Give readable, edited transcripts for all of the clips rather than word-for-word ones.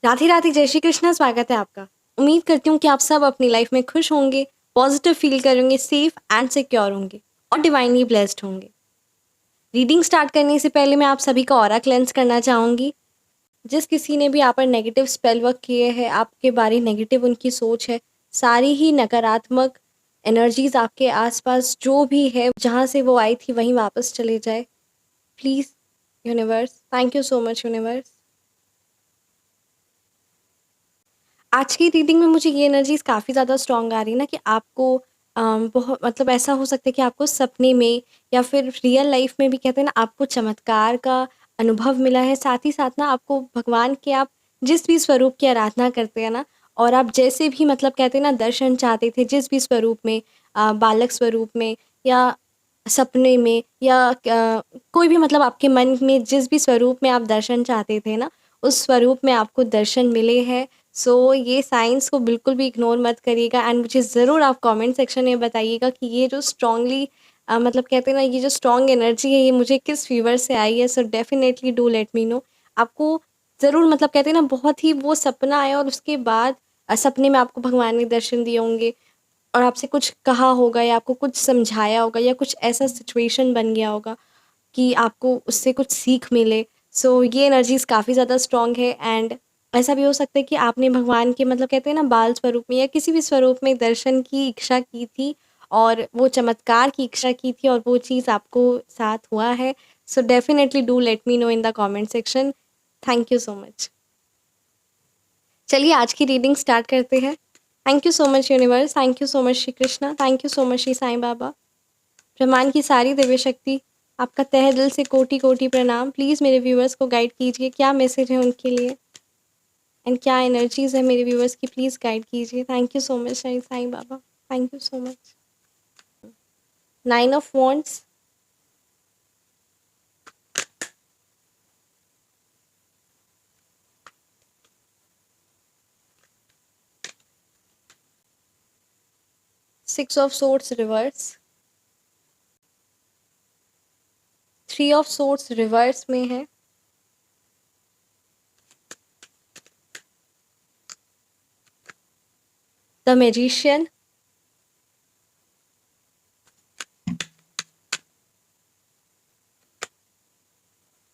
राधे राधे, जय श्री कृष्णा। स्वागत है आपका। उम्मीद करती हूँ कि आप सब अपनी लाइफ में खुश होंगे, पॉजिटिव फील करेंगे, सेफ एंड सिक्योर होंगे और डिवाइनली ब्लेस्ड होंगे। रीडिंग स्टार्ट करने से पहले मैं आप सभी का ऑरा क्लेंस करना चाहूँगी। जिस किसी ने भी आप पर नेगेटिव स्पेल वर्क किए हैं, आपके बारे नेगेटिव उनकी सोच है, सारी ही नकारात्मक एनर्जीज आपके आसपास जो भी है, जहाँ से वो आई थी वहीं वापस चले जाए। Please universe, thank you so much universe. आज की रीडिंग में मुझे ये एनर्जीज़ काफ़ी ज़्यादा स्ट्रॉन्ग आ रही है ना कि आपको बहुत मतलब ऐसा हो सकता है कि आपको सपने में या फिर रियल लाइफ में भी कहते हैं ना, आपको चमत्कार का अनुभव मिला है। साथ ही साथ ना आपको भगवान के आप जिस भी स्वरूप की आराधना करते हैं ना, और आप जैसे भी मतलब कहते हैं ना दर्शन चाहते थे, जिस भी स्वरूप में, बालक स्वरूप में या सपने में या कोई भी मतलब आपके मन में जिस भी स्वरूप में आप दर्शन चाहते थे ना, उस स्वरूप में आपको दर्शन मिले हैं। सो ये साइंस को बिल्कुल भी इग्नोर मत करिएगा एंड मुझे ज़रूर आप कमेंट सेक्शन में बताइएगा कि ये जो स्ट्रांगली मतलब कहते हैं ना, ये जो स्ट्रॉन्ग एनर्जी है ये मुझे किस फीवर से आई है। So definitely do let me no. आपको ज़रूर मतलब कहते हैं ना, बहुत ही वो सपना आया और उसके बाद सपने में आपको भगवान ने दर्शन दिए होंगे और आपसे कुछ कहा होगा या आपको कुछ समझाया होगा या कुछ ऐसा सिचुएशन बन गया होगा कि आपको उससे कुछ सीख मिले। सो ये एनर्जीज़ काफ़ी ज़्यादा स्ट्रॉन्ग है एंड ऐसा भी हो सकता है कि आपने भगवान के मतलब कहते हैं ना बाल स्वरूप में या किसी भी स्वरूप में दर्शन की इच्छा की थी और वो चमत्कार की इच्छा की थी और वो चीज़ आपको साथ हुआ है। So definitely do let me know in the comment section. Thank you so much. चलिए आज की रीडिंग स्टार्ट करते हैं। Thank you so much universe, thank you so much Shri Krishna, thank you so much Shri Sai Baba. ब्रह्मांड की सारी दिव्य शक्ति, आपका तहे दिल से कोटि कोटि प्रणाम। प्लीज़ मेरे व्यूअर्स को गाइड कीजिए, क्या मैसेज है उनके लिए एंड क्या एनर्जीज है मेरे व्यूअर्स की, प्लीज़ गाइड कीजिए। Thank you so much Sai Sai Baba, thank you so much. 9 of wands, 6 of swords reverse, 3 of swords reverse में है, the magician,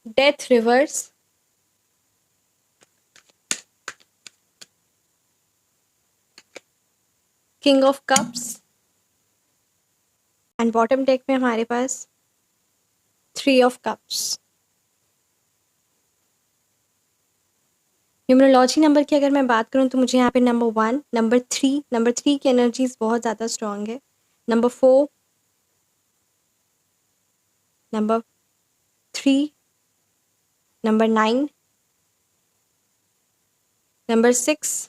death reverse, king of cups and bottom deck में हमारे पास 3 ऑफ कप्स। न्यूमरोलॉजी नंबर की अगर मैं बात करूं तो मुझे यहाँ पे नंबर 1, नंबर 3 की एनर्जीज बहुत ज़्यादा स्ट्रॉन्ग है। Number 4, number 3, number 9, number 6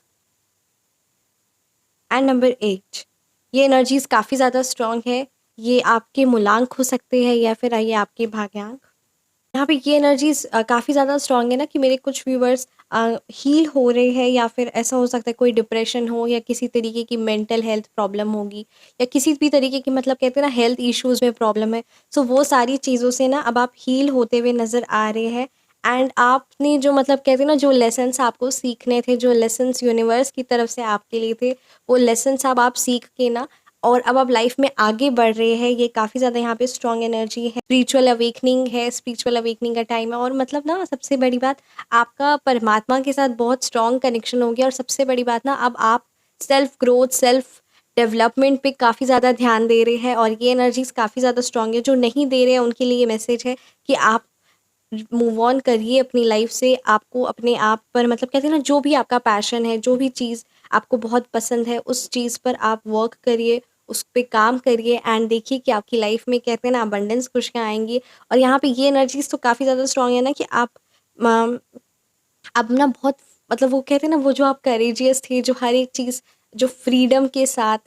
and number 8। ये एनर्जीज काफ़ी ज़्यादा स्ट्रॉन्ग है। ये आपके मूलांक हो सकते हैं या फिर ये आपके भाग्यांक। यहाँ पे ये एनर्जीज काफ़ी ज़्यादा स्ट्रॉन्ग है ना कि मेरे कुछ व्यूवर्स हील हो रहे हैं या फिर ऐसा हो सकता है कोई डिप्रेशन हो या किसी तरीके की मेंटल हेल्थ प्रॉब्लम होगी या किसी भी तरीके की मतलब कहते हैं ना हेल्थ इश्यूज में प्रॉब्लम है। सो वो सारी चीज़ों से ना अब आप हील होते हुए नज़र आ रहे हैं एंड आपने जो मतलब कहते हैं ना जो लेसन्स आपको सीखने थे, जो लेसन्स यूनिवर्स की तरफ से आपके लिए थे, वो लेसन्स अब आप सीख के ना और अब आप लाइफ में आगे बढ़ रहे हैं। ये काफ़ी ज़्यादा यहाँ पे स्ट्रॉन्ग एनर्जी है। स्पिरिचुअल अवेकनिंग है, स्पिरिचुअल अवेकनिंग का टाइम है और मतलब ना सबसे बड़ी बात, आपका परमात्मा के साथ बहुत स्ट्रॉन्ग कनेक्शन हो गया और सबसे बड़ी बात ना, अब आप सेल्फ ग्रोथ, सेल्फ डेवलपमेंट पे काफ़ी ज़्यादा ध्यान दे रहे हैं और ये एनर्जीज काफ़ी ज़्यादा स्ट्रॉन्ग है। जो नहीं दे रहे हैं उनके लिए ये मैसेज है कि आप मूव ऑन करिए अपनी लाइफ से। आपको अपने आप पर मतलब कहते हैं ना, जो भी आपका पैशन है, जो भी चीज़ आपको बहुत पसंद है, उस चीज़ पर आप वर्क करिए, उस पे काम करिए एंड देखिए कि आपकी लाइफ में कहते हैं ना अबंडेंस खुशियाँ आएँगी। और यहाँ पे ये एनर्जीज़ तो काफ़ी ज़्यादा स्ट्रॉन्ग है ना कि आप म अब ना बहुत मतलब वो कहते हैं ना, वो जो आप करेजियस थे, जो हर एक चीज़ जो फ्रीडम के साथ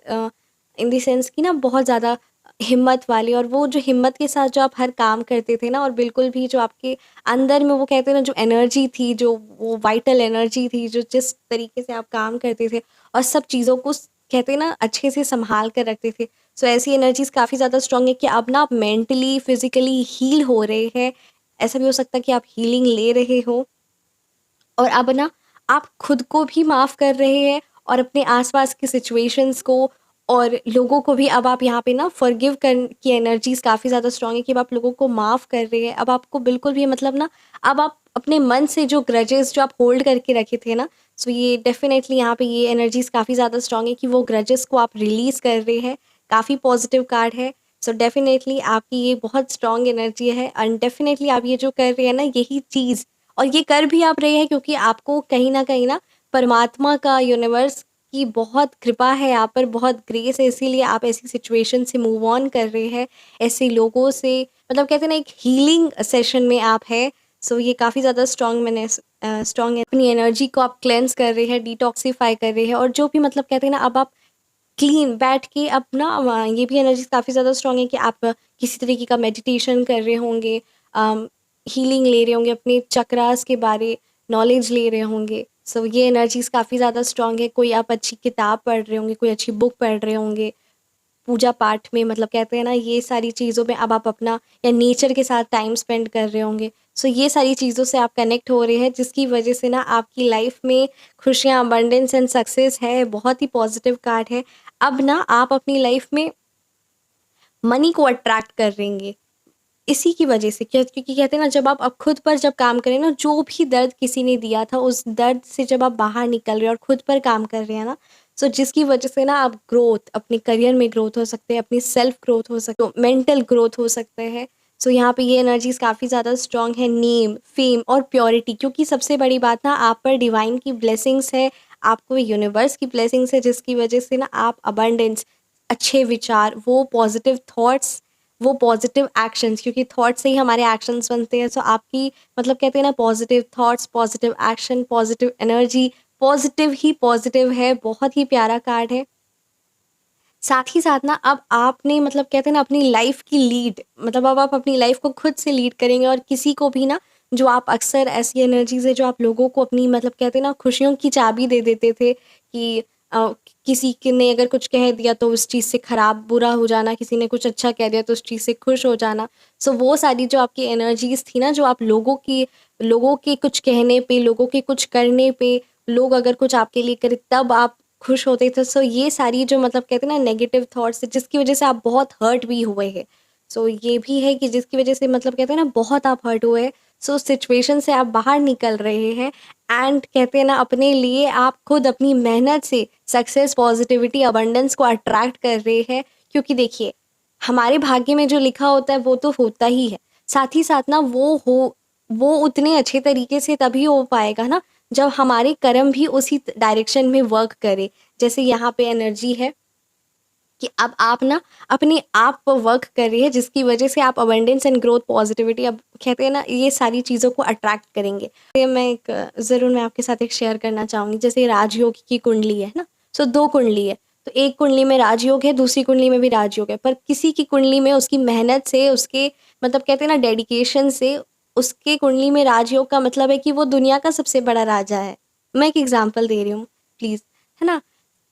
इन द सेंस कि ना बहुत ज़्यादा हिम्मत वाली, और वो जो हिम्मत के साथ जो आप हर काम करते थे ना, और बिल्कुल भी जो आपके अंदर में वो कहते हैं ना जो एनर्जी थी, जो वो वाइटल एनर्जी थी, जो जिस तरीके से आप काम करते थे और सब चीज़ों को कहते हैं ना अच्छे से संभाल कर रखते थे। सो ऐसी एनर्जीज़ काफ़ी ज़्यादा स्ट्रॉन्ग है कि अब ना आप मेंटली, फिज़िकली हील हो रहे हैं। ऐसा भी हो सकता है कि आप हीलिंग ले रहे हो और अब ना आप खुद को भी माफ़ कर रहे हैं और अपने आसपास की सिचुएशंस को और लोगों को भी। अब आप यहाँ पे ना फॉरगिव कर की एनर्जीज़ काफ़ी ज़्यादा स्ट्रॉन्ग है कि अब आप लोगों को माफ़ कर रहे हैं। अब आपको बिल्कुल भी मतलब ना, अब आप अपने मन से जो ग्रजेस जो आप होल्ड करके रखे थे ना, सो ये डेफ़िनेटली यहाँ पे ये एनर्जीज़ काफ़ी ज़्यादा स्ट्रॉन्ग है कि वो ग्रजेस को आप रिलीज़ कर रहे हैं। काफ़ी पॉजिटिव कार्ड है। सो डेफ़िनेटली आपकी ये बहुत स्ट्रॉन्ग एनर्जी है एंड डेफ़िनेटली आप ये जो कर रहे हैं ना, यही चीज़ और ये कर भी आप रहे हैं क्योंकि आपको कहीं न कहीं ना परमात्मा का, यूनिवर्स की बहुत कृपा है आप पर, बहुत ग्रेस है, इसीलिए आप ऐसी सिचुएशन से मूव ऑन कर रहे हैं। ऐसे लोगों से मतलब कहते हैं ना, एक हीलिंग सेशन में आप हैं। सो ये काफ़ी ज़्यादा स्ट्रॉन्ग मैंने स्ट्रॉन्ग है। अपनी एनर्जी को आप क्लेंस कर रहे हैं, डिटॉक्सिफाई कर रहे हैं और जो भी मतलब कहते हैं ना, अब आप क्लीन बैठ के अपना ये भी एनर्जीज़ काफ़ी ज़्यादा स्ट्रॉन्ग है कि आप किसी तरीके का मेडिटेशन कर रहे होंगे, हीलिंग ले रहे होंगे, अपने चक्रास के बारे नॉलेज ले रहे होंगे। सो ये एनर्जीज़ काफ़ी ज़्यादा स्ट्रॉन्ग है। कोई आप अच्छी किताब पढ़ रहे होंगे, कोई अच्छी बुक पढ़ रहे होंगे, पूजा पाठ में मतलब कहते हैं ना, ये सारी चीज़ों में अब आप अपना या नेचर के साथ टाइम स्पेंड कर रहे होंगे। सो ये सारी चीज़ों से आप कनेक्ट हो रहे हैं, जिसकी वजह से ना आपकी लाइफ में खुशियाँ, अबंडेंस एंड सक्सेस है। बहुत ही पॉजिटिव कार्ड है। अब ना आप अपनी लाइफ में मनी को अट्रैक्ट करेंगे इसी की वजह से। क्योंकि कहते हैं ना, जब आप अब खुद पर जब काम करें ना, जो भी दर्द किसी ने दिया था, उस दर्द से जब आप बाहर निकल रहे हैं और खुद पर काम कर रहे हैं ना, सो जिसकी वजह से ना आप ग्रोथ, अपने करियर में ग्रोथ हो सकते हैं, अपनी सेल्फ ग्रोथ हो सकते हो, मेंटल ग्रोथ हो सकते हैं। सो यहाँ पे ये एनर्जीज काफ़ी ज़्यादा स्ट्रांग है। नेम, फेम और प्योरिटी, क्योंकि सबसे बड़ी बात ना, आप पर डिवाइन की ब्लेसिंग्स है, आपको यूनिवर्स की ब्लेसिंग्स है, जिसकी वजह से ना आप अबंडेंस, अच्छे विचार, वो पॉजिटिव थॉट्स, वो पॉजिटिव एक्शंस, क्योंकि थॉट से ही हमारे एक्शंस बनते हैं। सो आपकी मतलब कहते हैं ना, positive thoughts, positive action, positive energy, positive ही पॉजिटिव है। बहुत ही प्यारा कार्ड है। साथ ही साथ ना, अब आपने मतलब कहते हैं ना, अपनी लाइफ की लीड, मतलब अब आप अपनी लाइफ को खुद से लीड करेंगे और किसी को भी ना, जो आप अक्सर ऐसी एनर्जीज है जो आप लोगों को अपनी मतलब कहते हैं ना, खुशियों की चाबी दे देते थे कि अ, किसी के ने अगर कुछ कह दिया तो उस चीज़ से खराब बुरा हो जाना, किसी ने कुछ अच्छा कह दिया तो उस चीज़ से खुश हो जाना। सो वो सारी जो आपकी एनर्जीज थी ना, जो आप लोगों के कुछ कहने पे, लोगों के कुछ करने पे, लोग अगर कुछ आपके लिए करे तब आप खुश होते थे। सो ये सारी जो मतलब कहते हैं ना, नेगेटिव थॉट्स, जिसकी वजह से आप बहुत हर्ट भी हुए हैं। सो ये भी है कि जिसकी वजह से मतलब कहते हैं ना, बहुत आप हर्ट हुए हैं। सो उस सिचुएशन से आप बाहर निकल रहे हैं एंड कहते हैं ना, अपने लिए आप खुद अपनी मेहनत से सक्सेस, पॉजिटिविटी, अबंडेंस को अट्रैक्ट कर रहे हैं। क्योंकि देखिए, हमारे भाग्य में जो लिखा होता है वो तो होता ही है। साथ ही साथ ना, वो उतने अच्छे तरीके से तभी हो पाएगा ना, जब हमारे कर्म भी उसी डायरेक्शन में वर्क करे। जैसे यहाँ पे एनर्जी है कि अब आप ना अपने आप पर वर्क कर रही है, जिसकी वजह से आप अबंडेंस एंड ग्रोथ, पॉजिटिविटी, अब कहते हैं ना, ये सारी चीज़ों को अट्रैक्ट करेंगे। ये ज़रूर मैं आपके साथ एक शेयर करना चाहूँगी। जैसे राजयोग की कुंडली है ना, सो 2 कुंडली है, तो एक कुंडली में राजयोग है, दूसरी कुंडली में भी राजयोग है। पर किसी की कुंडली में उसकी मेहनत से, उसके मतलब कहते हैं ना, डेडिकेशन से, उसके कुंडली में राजयोग का मतलब है कि वो दुनिया का सबसे बड़ा राजा है। मैं एक एग्ज़ाम्पल दे रही हूँ प्लीज़, है ना?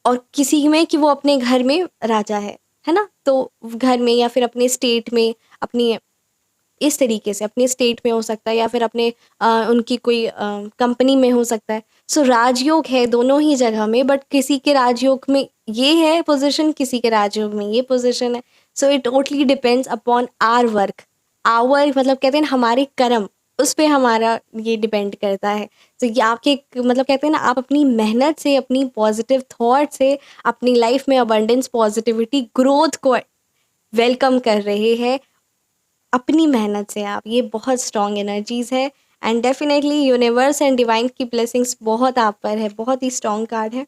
और किसी में कि वो अपने घर में राजा है ना? तो घर में या फिर अपने स्टेट में, अपनी इस तरीके से अपने स्टेट में हो सकता है या फिर अपने उनकी कोई कंपनी में हो सकता है। सो राजयोग है दोनों ही जगह में, बट किसी के राजयोग में ये है पोजीशन, किसी के राजयोग में ये पोजीशन है। So it totally depends upon our work, our मतलब कहते हैं ना, हमारे कर्म, उस पे हमारा ये डिपेंड करता है। तो ये आपके मतलब कहते हैं ना, आप अपनी मेहनत से, अपनी पॉजिटिव थॉट से अपनी लाइफ में अबंडेंस, पॉजिटिविटी, ग्रोथ को वेलकम कर रहे हैं। अपनी मेहनत से आप, ये बहुत स्ट्रॉन्ग एनर्जीज़ है and definitely universe and divine की ब्लेसिंग्स बहुत आप पर है। बहुत ही स्ट्रॉन्ग कार्ड है।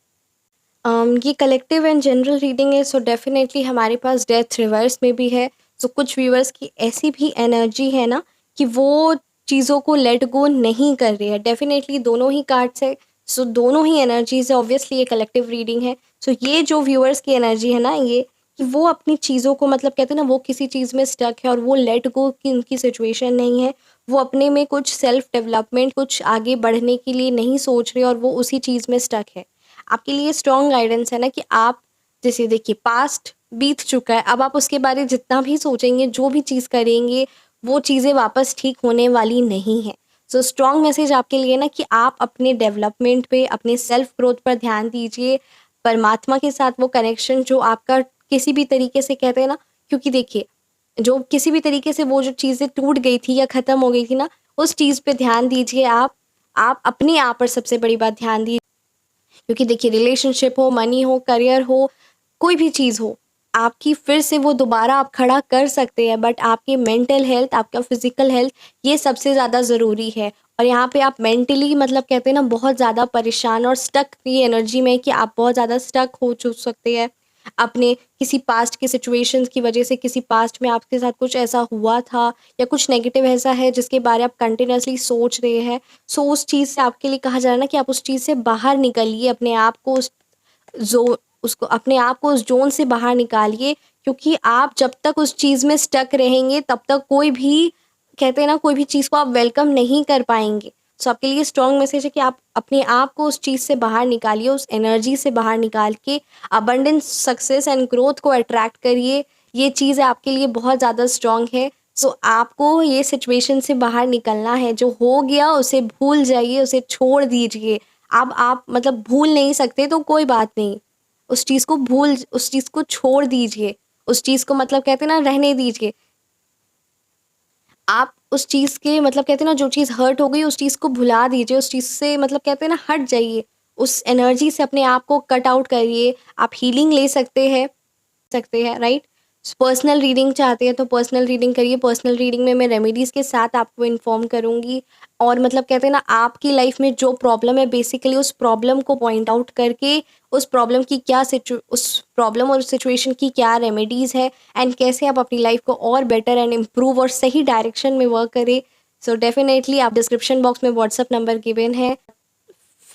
ये कलेक्टिव एंड जनरल रीडिंग है। सो डेफिनेटली हमारे पास डेथ रिवर्स में भी है। सो कुछ व्यूअर्स की ऐसी भी एनर्जी है ना, कि वो चीज़ों को लेट गो नहीं कर रही है। डेफिनेटली दोनों ही कार्ड्स है। सो दोनों ही एनर्जीज है। ऑब्वियसली ये कलेक्टिव रीडिंग है। सो ये जो व्यूअर्स की एनर्जी है ना, ये कि वो अपनी चीज़ों को मतलब कहते हैं ना, वो किसी चीज़ में स्टक है और वो लेट गो की उनकी सिचुएशन नहीं है। वो अपने में कुछ सेल्फ डेवलपमेंट, कुछ आगे बढ़ने के लिए नहीं सोच रहे और वो उसी चीज़ में स्टक है। आपके लिए स्ट्रॉन्ग गाइडेंस है ना, कि आप जैसे देखिए, पास्ट बीत चुका है, अब आप उसके बारे जितना भी सोचेंगे, जो भी चीज़ करेंगे, वो चीज़ें वापस ठीक होने वाली नहीं है। सो स्ट्रॉन्ग मैसेज आपके लिए ना कि आप अपने डेवलपमेंट पे, अपने सेल्फ ग्रोथ पर ध्यान दीजिए। परमात्मा के साथ वो कनेक्शन जो आपका किसी भी तरीके से कहते हैं ना, क्योंकि देखिए, जो किसी भी तरीके से वो जो चीज़ें टूट गई थी या ख़त्म हो गई थी ना, उस चीज़ पे ध्यान दीजिए आप। आप अपने आप पर सबसे बड़ी बात ध्यान दीजिए, क्योंकि देखिए रिलेशनशिप हो, मनी हो, करियर हो, कोई भी चीज़ हो, आपकी फिर से वो दोबारा आप खड़ा कर सकते हैं, बट आपकी मेंटल हेल्थ, आपका फिज़िकल हेल्थ, ये सबसे ज़्यादा ज़रूरी है। और यहाँ पे आप मेंटली मतलब कहते हैं ना बहुत ज़्यादा परेशान और स्टक की एनर्जी में कि आप बहुत ज़्यादा स्टक हो सकते हैं अपने किसी पास्ट की सिचुएशंस की वजह से। किसी पास्ट में आपके साथ कुछ ऐसा हुआ था या कुछ नेगेटिव ऐसा है जिसके बारे आप कंटिन्यूअसली सोच रहे हैं। सो उस चीज़ से आपके लिए कहा जा रहा है ना कि आप उस चीज़ से बाहर निकलिए, अपने आप को उस जो उसको अपने आप को उस ज़ोन से बाहर निकालिए, क्योंकि आप जब तक उस चीज़ में स्टक रहेंगे तब तक कोई भी कहते हैं ना कोई भी चीज़ को आप वेलकम नहीं कर पाएँगे। सो आपके लिए स्ट्रॉन्ग मैसेज है कि आप अपने आप को उस चीज़ से बाहर निकालिए, उस एनर्जी से बाहर निकाल के अबंडेंस, सक्सेस एंड ग्रोथ को अट्रैक्ट करिए। ये चीज़ आपके लिए बहुत ज़्यादा स्ट्रॉन्ग है। सो आपको ये सिचुएशन से बाहर निकलना है, जो हो गया उसे भूल जाइए, उसे छोड़ दीजिए। अब आप मतलब भूल नहीं सकते तो कोई बात नहीं। उस चीज़ को छोड़ दीजिए। उस चीज़ को मतलब कहते हैं ना रहने दीजिए। आप उस चीज़ के मतलब कहते हैं ना जो चीज़ हर्ट हो गई उस चीज़ को भुला दीजिए। उस चीज़ से मतलब कहते हैं ना हट जाइए। उस एनर्जी से अपने आप को कट आउट करिए। आप हीलिंग ले सकते हैं, राइट? पर्सनल रीडिंग चाहते हैं तो पर्सनल रीडिंग करिए। पर्सनल रीडिंग में मैं रेमेडीज़ के साथ आपको इन्फॉर्म करूँगी, और मतलब कहते हैं ना आपकी लाइफ में जो प्रॉब्लम है बेसिकली उस प्रॉब्लम को पॉइंट आउट करके उस प्रॉब्लम और सिचुएशन की क्या रेमेडीज़ है, एंड कैसे आप अपनी लाइफ को और बेटर एंड इम्प्रूव और सही डायरेक्शन में वर्क करें। सो डेफिनेटली आप डिस्क्रिप्शन बॉक्स में व्हाट्सअप नंबर गिवन है,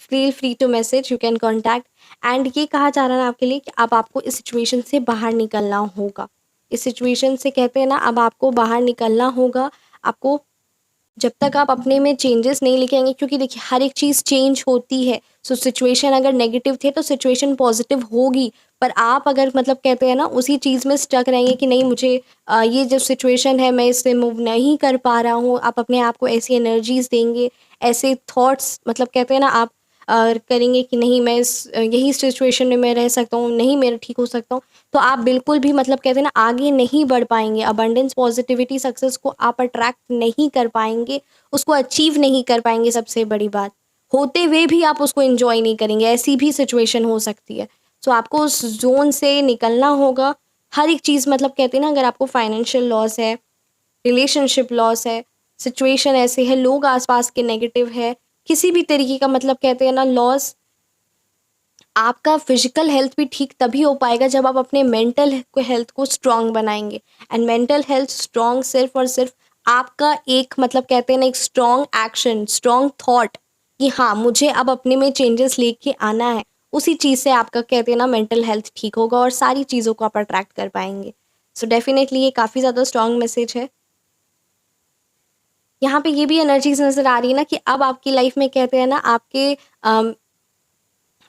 feel free to message, you can contact. And ये कहा जा रहा है ना आपके लिए कि अब आपको इस सिचुएशन से बाहर निकलना होगा। इस सिचुएशन से कहते हैं ना अब आपको बाहर निकलना होगा। आपको जब तक आप अपने में चेंजेस नहीं लेके आएंगे, क्योंकि देखिए हर एक चीज़ चेंज होती है। सो सिचुएशन अगर नेगेटिव थे तो सिचुएशन पॉजिटिव होगी, पर आप अगर मतलब कहते हैं ना उसी चीज़ में स्टक रहेंगे कि नहीं मुझे ये जो सिचुएशन है मैं इससे मूव नहीं कर पा रहा हूँ, आप अपने आप को ऐसी एनर्जीज देंगे, ऐसे थॉट्स मतलब कहते हैं ना आप करेंगे कि नहीं मैं यही सिचुएशन में मैं रह सकता हूँ, नहीं मैं ठीक हो सकता हूँ, तो आप बिल्कुल भी मतलब कहते हैं ना आगे नहीं बढ़ पाएंगे। अबंडेंस, पॉजिटिविटी, सक्सेस को आप अट्रैक्ट नहीं कर पाएंगे, उसको अचीव नहीं कर पाएंगे। सबसे बड़ी बात, होते हुए भी आप उसको एंजॉय नहीं करेंगे, ऐसी भी सिचुएशन हो सकती है। सो आपको उस जोन से निकलना होगा। हर एक चीज़ मतलब कहते हैं ना अगर आपको फाइनेंशियल लॉस है, रिलेशनशिप लॉस है, सिचुएशन ऐसे है, लोग आसपास के नेगेटिव है, किसी भी तरीके का मतलब कहते हैं ना लॉस, आपका फिजिकल हेल्थ भी ठीक तभी हो पाएगा जब आप अपने मेंटल हेल्थ को स्ट्रांग बनाएंगे। एंड मेंटल हेल्थ स्ट्रांग सिर्फ और सिर्फ आपका एक मतलब कहते हैं ना एक स्ट्रांग एक्शन, स्ट्रांग थॉट कि हाँ मुझे अब अपने में चेंजेस लेके आना है, उसी चीज़ से आपका कहते हैं ना मेंटल हेल्थ ठीक होगा और सारी चीज़ों को आप अट्रैक्ट कर पाएंगे। सो डेफिनेटली ये काफ़ी ज़्यादा स्ट्रांग मैसेज है। यहाँ पे ये भी एनर्जीज नज़र आ रही है ना कि अब आपकी लाइफ में कहते हैं ना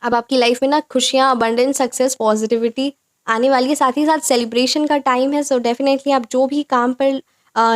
अब आपकी लाइफ में ना खुशियाँ, अबंडेंस, सक्सेस, पॉजिटिविटी आने वाली है। साथ ही साथ सेलिब्रेशन का टाइम है। सो डेफिनेटली आप जो भी काम पर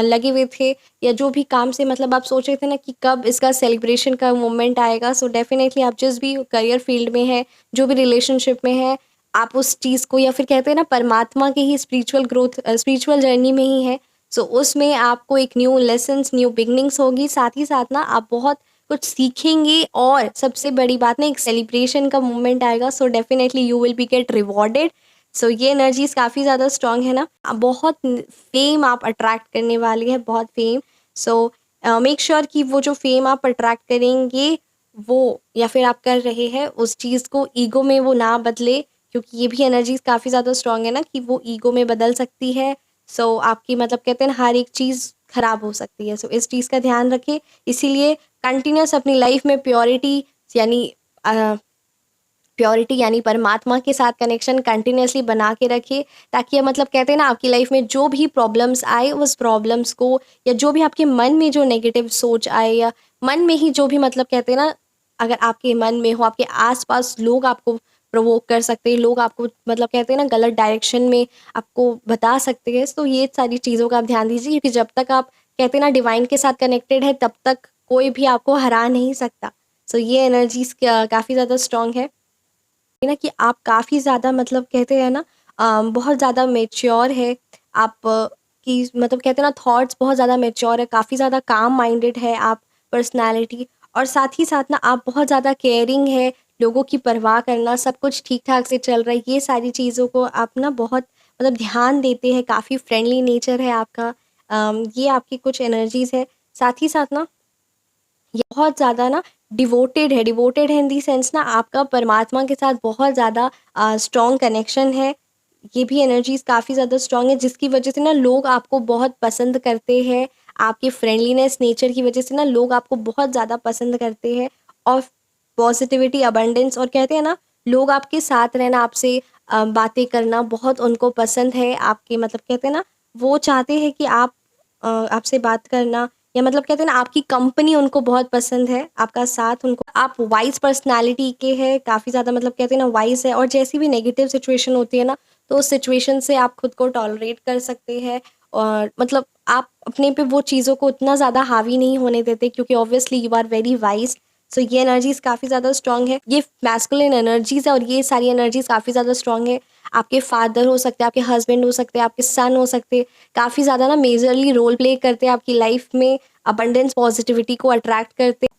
लगे हुए थे या जो भी काम से मतलब आप सोच रहे थे ना कि कब इसका सेलिब्रेशन का मोमेंट आएगा, सो डेफिनेटली आप जिस भी करियर फील्ड में है, जो भी रिलेशनशिप में है, आप उस चीज़ को या फिर कहते हैं ना परमात्मा की ही स्पिरिचुअल ग्रोथ, स्पिरिचुअल जर्नी में ही है। सो उसमें आपको एक न्यू लेसन्स, न्यू बिगनिंग्स होगी। साथ ही साथ ना आप बहुत कुछ सीखेंगे, और सबसे बड़ी बात ना एक सेलिब्रेशन का मोमेंट आएगा। So definitely you will be get rewarded. So ये एनर्जीज काफ़ी ज़्यादा स्ट्रांग है ना। बहुत फेम आप अट्रैक्ट करने वाली है, बहुत फेम। सो मेक श्योर कि वो जो फेम आप अट्रैक्ट करेंगे वो या फिर आप कर रहे हैं उस चीज़ को ईगो में वो ना बदले, क्योंकि ये भी एनर्जीज काफ़ी ज़्यादा स्ट्रांग है ना कि वो ईगो में बदल सकती है। सो आपकी मतलब कहते हैं ना हर एक चीज़ खराब हो सकती है। सो इस चीज़ का ध्यान रखें। इसीलिए कंटिन्यूस अपनी लाइफ में यानी प्योरिटी यानी परमात्मा के साथ कनेक्शन कंटिन्यूअसली बना के रखिए, ताकि ये मतलब कहते हैं ना आपकी लाइफ में जो भी प्रॉब्लम्स आए उस प्रॉब्लम्स को, या जो भी आपके मन में जो नेगेटिव सोच आए, या मन में ही जो भी मतलब कहते हैं ना अगर आपके मन में हो, आपके आसपास लोग आपको प्रोवोक कर सकते हैं, लोग आपको मतलब कहते हैं ना गलत डायरेक्शन में आपको बता सकते हैं। तो ये सारी चीज़ों का आप ध्यान दीजिए, क्योंकि जब तक आप कहते हैं ना डिवाइन के साथ कनेक्टेड है तब तक कोई भी आपको हरा नहीं सकता। सो ये एनर्जीज़ काफ़ी ज़्यादा स्ट्रॉन्ग है ना कि आप काफ़ी ज़्यादा मतलब कहते हैं ना बहुत ज़्यादा मैच्योर है आप की मतलब कहते हैं ना थॉट्स बहुत ज़्यादा मैच्योर है, काफ़ी ज़्यादा काम माइंडेड है आप पर्सनैलिटी, और साथ ही साथ ना आप बहुत ज़्यादा केयरिंग है, लोगों की परवाह करना, सब कुछ ठीक-ठाक से चल रहा है, ये सारी चीज़ों को आप ना बहुत मतलब ध्यान देते हैं, काफ़ी फ्रेंडली नेचर है आपका। ये आपकी कुछ एनर्जीज़ है। साथ ही साथ ना ये बहुत ज़्यादा ना डिवोटेड है इन दी सेंस ना आपका परमात्मा के साथ बहुत ज़्यादा स्ट्रॉन्ग कनेक्शन है। ये भी एनर्जीज़ काफ़ी ज़्यादा स्ट्रॉन्ग है जिसकी वजह से ना लोग आपको बहुत पसंद करते हैं। आपके फ्रेंडलीनेस नेचर की वजह से ना लोग आपको बहुत ज़्यादा पसंद करते हैं, और पॉजिटिविटी, अबंडेंस, और कहते हैं ना लोग आपके साथ रहना, आपसे बातें करना बहुत उनको पसंद है। आपके मतलब कहते हैं ना वो चाहते हैं कि आप आपसे बात करना, या मतलब कहते हैं ना आपकी कंपनी उनको बहुत पसंद है, आपका साथ उनको, आप वाइज़ पर्सनैलिटी के हैं, काफ़ी ज़्यादा मतलब कहते हैं ना वाइज़ है, और जैसी भी नेगेटिव सिचुएशन होती है ना, तो उस सिचुएशन से आप खुद को टॉलरेट कर सकते हैं, और मतलब आप अपने पे वो चीज़ों को उतना ज़्यादा हावी नहीं होने देते क्योंकि obviously you are very wise. So ये एनर्जीज़ काफ़ी ज़्यादा स्ट्रॉन्ग है। ये मैस्कुलिन एनर्जीज़ है और ये सारी एनर्जीज़ काफ़ी ज़्यादा स्ट्रॉन्ग है। आपके फादर हो सकते हैं, आपके हस्बैंड हो सकते हैं, आपके सन हो सकते हैं, काफ़ी ज़्यादा ना मेजरली रोल प्ले करते हैं आपकी लाइफ में, अबंडेंस पॉजिटिविटी को अट्रैक्ट करते हैं।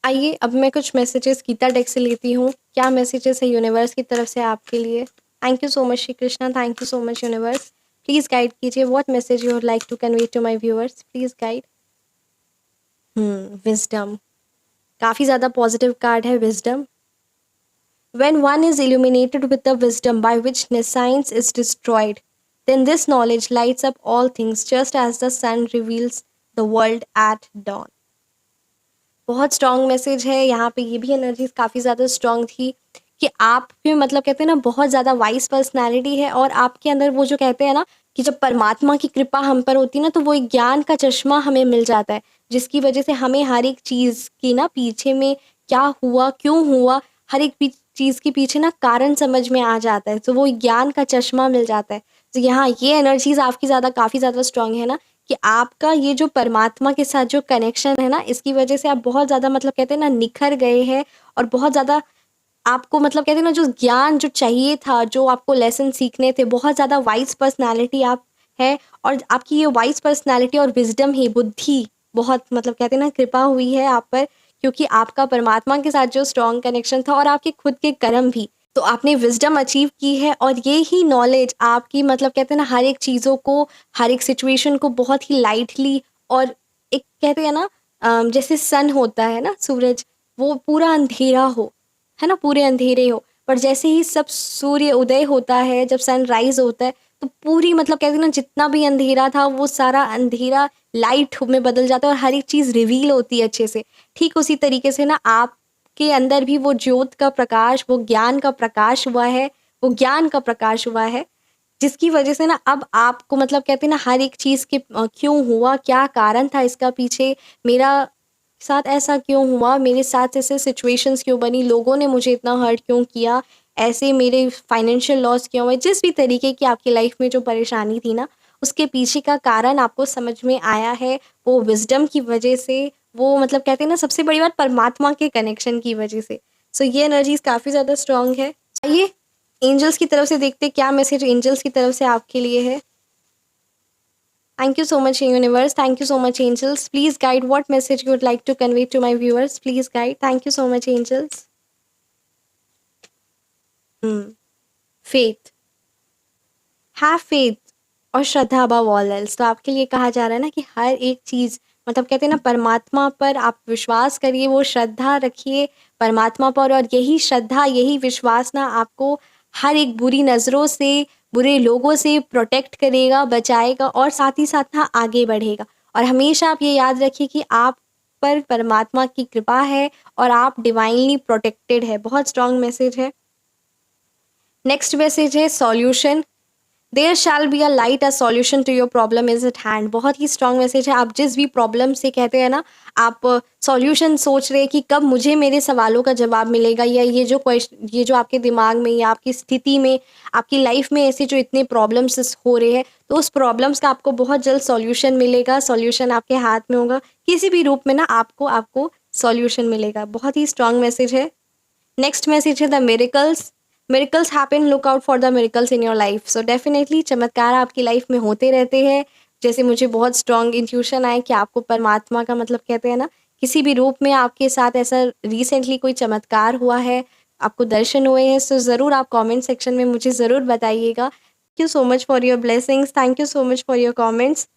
आइए अब मैं कुछ मैसेजेस गीता डेक से लेती हूँ। क्या मैसेजेस है यूनिवर्स की तरफ से आपके लिए? Thank you so much Shri Krishna, thank you so much universe. Please guide कीजिए what message you would like to convey to my viewers, please guide. Wisdom, काफ़ी ज़्यादा पॉजिटिव कार्ड है wisdom. When one is illuminated with the wisdom by which science is destroyed, then this knowledge lights up all things just as the sun reveals the world at dawn. बहुत strong message है यहाँ पे। ये भी energies काफ़ी ज़्यादा strong थी कि आप भी मतलब कहते हैं ना बहुत ज़्यादा वाइज पर्सनालिटी है, और आपके अंदर वो जो कहते हैं ना कि जब परमात्मा की कृपा हम पर होती है ना तो वो एक ज्ञान का चश्मा हमें मिल जाता है, जिसकी वजह से हमें हर एक चीज़ की ना पीछे में क्या हुआ, क्यों हुआ, हर एक चीज़ के पीछे ना कारण समझ में आ जाता है, तो वो ज्ञान का चश्मा मिल जाता है। तो यहाँ ये एनर्जीज आपकी ज़्यादा काफ़ी ज़्यादा स्ट्रॉन्ग है ना कि आपका ये जो परमात्मा के साथ जो कनेक्शन है ना, इसकी वजह से आप बहुत ज़्यादा मतलब कहते हैं ना निखर गए हैं, और बहुत ज़्यादा आपको मतलब कहते हैं ना जो ज्ञान जो चाहिए था, जो आपको लेसन सीखने थे, बहुत ज़्यादा वाइज़ पर्सनैलिटी आप है, और आपकी ये वाइज़ पर्सनैलिटी और विज़डम ही, बुद्धि, बहुत मतलब कहते हैं ना कृपा हुई है आप पर, क्योंकि आपका परमात्मा के साथ जो स्ट्रॉन्ग कनेक्शन था और आपके खुद के कर्म भी। तो आपने विज़डम अचीव की है, और ये ही नॉलेज आपकी मतलब कहते हैं ना हर एक चीज़ों को, हर एक सिचुएशन को बहुत ही लाइटली, और एक कहते हैं ना जैसे सन होता है ना सूरज, वो पूरा अंधेरा हो, है ना, पूरे अंधेरे हो, पर जैसे ही सब सूर्य उदय होता है, जब सनराइज होता है, तो पूरी मतलब कहते हैं ना जितना भी अंधेरा था वो सारा अंधेरा लाइट में बदल जाता है और हर एक चीज़ रिवील होती है अच्छे से। ठीक उसी तरीके से ना आपके अंदर भी वो ज्योत का प्रकाश, वो ज्ञान का प्रकाश हुआ है, वो ज्ञान का प्रकाश हुआ है, जिसकी वजह से ना अब आपको मतलब कहते हैं ना हर एक चीज़ के क्यों हुआ, क्या कारण था इसका पीछे, मेरा साथ ऐसा क्यों हुआ, मेरे साथ ऐसे सिचुएशंस क्यों बनी, लोगों ने मुझे इतना हर्ट क्यों किया, ऐसे मेरे फाइनेंशियल लॉस क्यों हुए, जिस भी तरीके की आपकी लाइफ में जो परेशानी थी ना, उसके पीछे का कारण आपको समझ में आया है, वो विज़डम की वजह से, वो मतलब कहते हैं ना सबसे बड़ी बात परमात्मा के कनेक्शन की वजह से। सो ये एनर्जीज़ काफ़ी ज़्यादा स्ट्रॉन्ग है। आइए एंजल्स की तरफ से देखते हैं क्या मैसेज एंजल्स की तरफ से आपके लिए है। Thank you so much, universe. Thank you so much, angels. Please guide what message you would like to convey to my viewers. Please guide. Thank you so much, angels. Faith. Have faith और श्रद्धा above all else. तो आपके लिए कहा जा रहा है ना कि हर एक चीज़ मतलब कहते हैं ना परमात्मा पर आप विश्वास करिए, वो श्रद्धा रखिए परमात्मा पर, और यही श्रद्धा, यही विश्वास ना आपको हर एक बुरी नज़रों से, बुरे लोगों से प्रोटेक्ट करेगा, बचाएगा, और साथ ही साथ ना आगे बढ़ेगा। और हमेशा आप ये याद रखिए कि आप पर परमात्मा की कृपा है और आप डिवाइनली प्रोटेक्टेड है। बहुत स्ट्रॉन्ग मैसेज है। नेक्स्ट मैसेज है solution. There shall be a light a solution to your problem is at hand. बहुत ही स्ट्रॉन्ग मैसेज है। आप जिस भी प्रॉब्लम से कहते हैं ना, आप सॉल्यूशन सोच रहे हैं कि कब मुझे मेरे सवालों का जवाब मिलेगा, या ये जो आपके दिमाग में या आपकी स्थिति में, आपकी लाइफ में ऐसे जो इतने प्रॉब्लम्स हो रहे हैं, तो उस प्रॉब्लम्स का आपको बहुत जल्द सॉल्यूशन मिलेगा। सॉल्यूशन आपके हाथ में होगा, किसी भी रूप में ना आपको आपको सॉल्यूशन मिलेगा। बहुत ही स्ट्रॉन्ग मैसेज है। नेक्स्ट मैसेज है the miracles. Miracles happen, look out for the miracles in your life. So definitely चमत्कार आपकी लाइफ में होते रहते हैं। जैसे मुझे बहुत स्ट्रॉन्ग इंट्यूशन आया कि आपको परमात्मा का मतलब कहते हैं ना, किसी भी रूप में आपके साथ ऐसा रिसेंटली कोई चमत्कार हुआ है, आपको दर्शन हुए हैं, सो ज़रूर आप कमेंट सेक्शन में मुझे ज़रूर बताइएगा। Thank you so much for your blessings, thank you so much for your comments.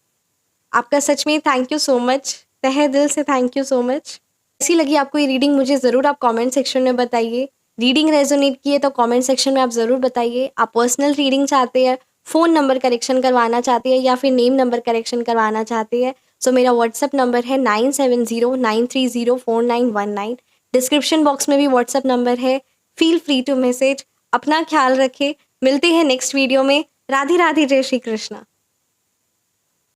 आपका सच में थैंक यू सो मच, तहे दिल से थैंक यू सो मच। कैसी लगी आपको ये रीडिंग, मुझे ज़रूर आप कमेंट सेक्शन में बताइए। रीडिंग रेजोनेट की है तो कमेंट सेक्शन में आप ज़रूर बताइए। आप पर्सनल रीडिंग चाहते हैं, फ़ोन नंबर करेक्शन करवाना चाहते हैं, या फिर नेम नंबर करेक्शन करवाना चाहते हैं, सो मेरा व्हाट्सअप नंबर है 9709304919। डिस्क्रिप्शन बॉक्स में भी व्हाट्सअप नंबर है, फील फ्री टू मैसेज। अपना ख्याल रखें, मिलते हैं नेक्स्ट वीडियो में। राधे राधे, जय श्री कृष्णा।